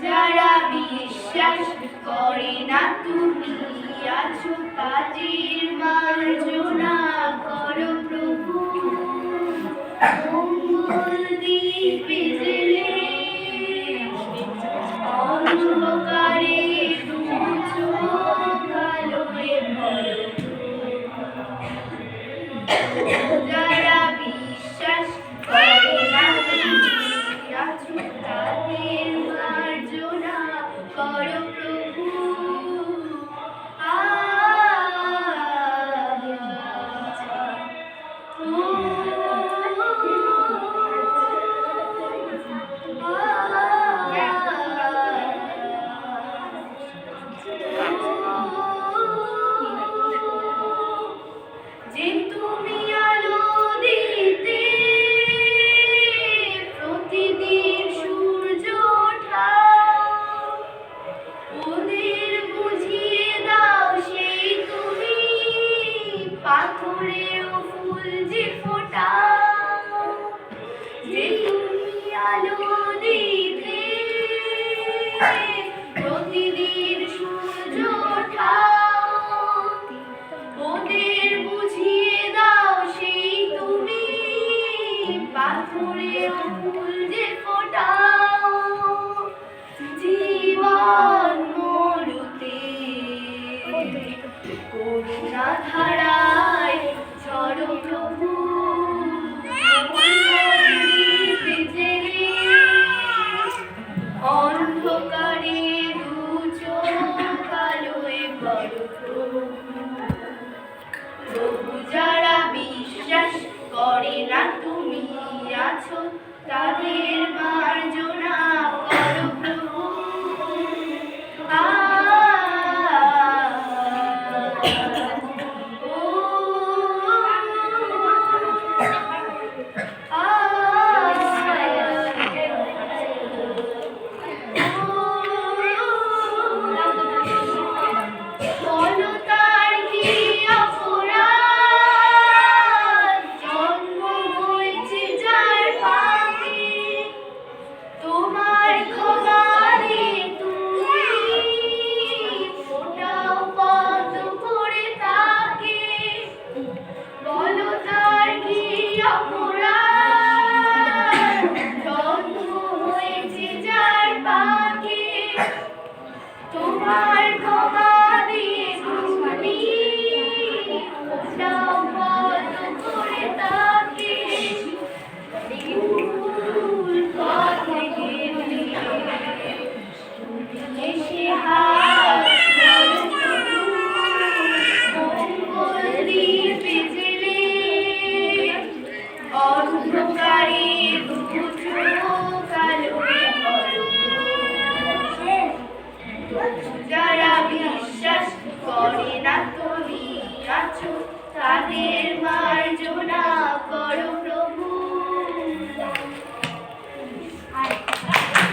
যারা বিশ্বাস করে না তুমি আছো তাদের মার্জনা করো প্রভু। মঙ্গল দ্বীপে জেলে অন্ধকারে দু চোখ আলোয় ভরো। যারা বিশ্বাস করে না তুমি আছো তাদের মার্জনা করো প্রভু। যে তুমি আলো দিতে প্রতিদিন সূর্য ওঠাও, ওদের বুঝিয়ে দাও সেই তুমি পাথরেও ফুল যে ফোটাও। যে তুমি আলো দিতে প্রতিদিন সূর্য ওঠাও, ওদের বুঝিয়ে দাও সেই তুমি পাথরেও ফুল যে ফোটাও। জীবন মরুতে করুণা ধারায় ঝড়ো প্রভু। অন্ধকারে দু চোখ আলোয় ভরো প্রভু। প্রভু যারা বিশ্বাস করে না তুমি আছো তাদের